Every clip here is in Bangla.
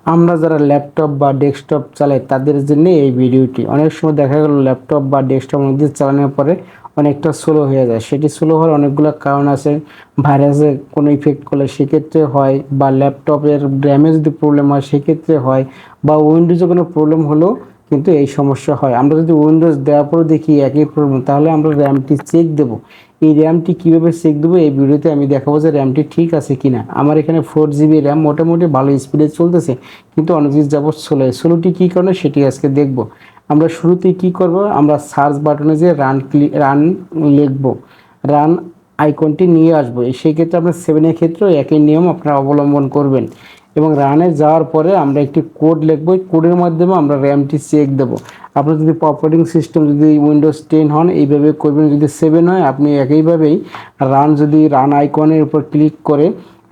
আমরা যারা ল্যাপটপ বা ডেস্কটপ চালাই তাদের জন্য এই ভিডিওটি। অনেক সময় দেখা গেল ল্যাপটপ বা ডেস্কটপ অনেকদিন চালানোর পরে অনেকটা স্লো হয়ে যায়। সেটি স্লো হওয়ার অনেকগুলো কারণ আছে। ভাইরাসের কোনো ইফেক্ট করলে সেক্ষেত্রে হয়, বা ল্যাপটপের র্যামে যদি প্রবলেম হয় সেক্ষেত্রে হয়, বা উইন্ডোজে কোনো প্রবলেম হলেও কিন্তু এই সমস্যা হয়। আমরা যদি উইন্ডোজ দেওয়ার পরে দেখি একই প্রবলেম, তাহলে আমরা র্যামটি চেক দেবো। এই র্যামটি কীভাবে চেক দেবো এই ভিডিওতে আমি দেখাবো যে র্যামটি ঠিক আছে কিনা। আমার এখানে 4 GB র্যাম মোটামুটি ভালো স্পিডে চলতেছে, কিন্তু অনেকদিন যাবৎ স্লোটি কী কারণে সেটি আজকে দেখব। আমরা শুরুতেই কি করব, আমরা সার্চ বাটনে যে রান লিখব, রান আইকনটি নিয়ে আসবো। সেই ক্ষেত্রে আপনার 7 ক্ষেত্রেও একই নিয়ম আপনারা অবলম্বন করবেন। এবং রানে যাওয়ার পরে আমরা একটি কোড লিখব, এই কোডের মাধ্যমে আমরা র্যামটি চেক দেব। আপনার যদি অপারেটিং সিস্টেম যদি উইন্ডোজ 10 হন এইভাবে করবেন, যদি 7 হয় আপনি একইভাবেই রান আইকনের উপর ক্লিক করে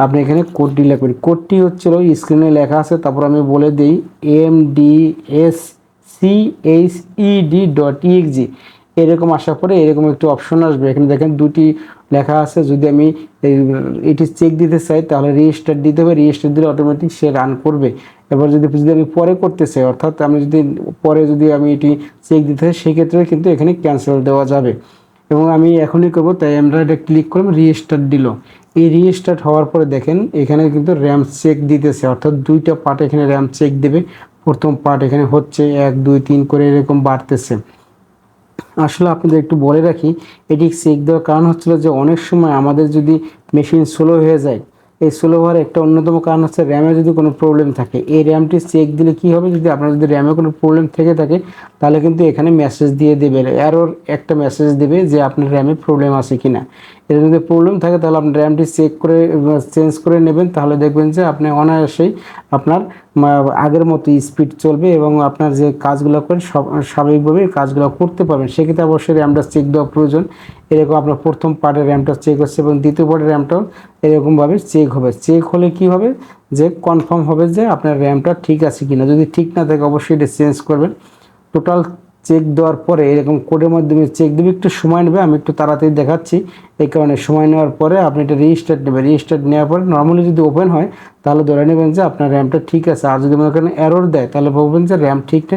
আপনি এখানে কোডটি লিখবেন। কোডটি হচ্ছিল স্ক্রিনে লেখা আছে, তারপর আমি বলে দিই mdsched.exe। এরকম আসার পরে এরকম একটি অপশন আসবে। এখানে দেখেন দুটি লেখা আছে। যদি আমি এটি চেক দিতে চাই তাহলে রিস্টার্ট দিতে হবে, রিস্টার্ট দিলে অটোমেটিক সে রান করবে। এবার যদি আমি পরে করতে চাই, অর্থাৎ আমি যদি আমি এটি চেক দিতে চাই সেক্ষেত্রে কিন্তু এখানে ক্যান্সেল দেওয়া যাবে। এবং আমি এখনই করবো, তাই আমরা এটা ক্লিক করলাম, রিস্টার্ট দিল। এই রিস্টার্ট হওয়ার পরে দেখেন এখানে কিন্তু র্যাম চেক দিতেছে, অর্থাৎ দুইটা পার্ট এখানে র্যাম চেক দেবে। প্রথম পার্ট এখানে হচ্ছে 1 2 3 করে এরকম বাড়তেছে। আসলে আপনাদের একটু বলে রাখি, এটি চেক দেওয়ার কারণ হচ্ছিল যে অনেক সময় আমাদের যদি মেশিন স্লো হয়ে যায়, এই স্লো হওয়ার একটা অন্যতম কারণ হচ্ছে র্যামে যদি কোনো প্রবলেম থাকে। এই র্যামটি চেক দিলে কি হবে, যদি আপনার যদি র্যামে কোনো প্রবলেম থেকে থাকে তাহলে কিন্তু এখানে মেসেজ দিয়ে দেবে, এরর একটা মেসেজ দেবে যে আপনার র্যামে প্রবলেম আছে কিনা। এর যদি প্রবলেম থাকে তাহলে আপনি র্যামটি চেক করে চেঞ্জ করে নেবেন, তাহলে দেখবেন যে আপনি অনায়াসেই আপনার আগের মতো স্পিড চলবে এবং আপনার যে কাজগুলো করেন স্বাভাবিকভাবে কাজগুলো করতে পারবেন। সেক্ষেত্রে অবশ্যই র্যামটা চেক দেওয়া প্রয়োজন। এরকম আপনার প্রথম পার্টের র্যামটা চেক হচ্ছে এবং দ্বিতীয় পার্টের র্যামটাও এরকমভাবে চেক হবে। চেক হলে কি হবে, যে কনফার্ম হবে যে আপনার র্যামটা ঠিক আছে কিনা। যদি ঠিক না থাকে অবশ্যই এটা চেঞ্জ করবেন। টোটাল চেক দেওয়ার পরে এরকম কোডের মাধ্যমে চেক দেবে, একটু সময় নেবে, আমি একটু তাড়াতাড়ি দেখাচ্ছি এই কারণে। সময় নেওয়ার পরে আপনি এটা রিস্টার্ট নেবেন, রিস্টার্ট নেওয়ার পরে নর্মালি যদি ওপেন হয় তাহলে ধরে নেবেন যে আপনার র্যামটা ঠিক আছে। আর যদি মনে করেন এরর দেয় তাহলে বলবেন যে র্যাম ঠিক নেই।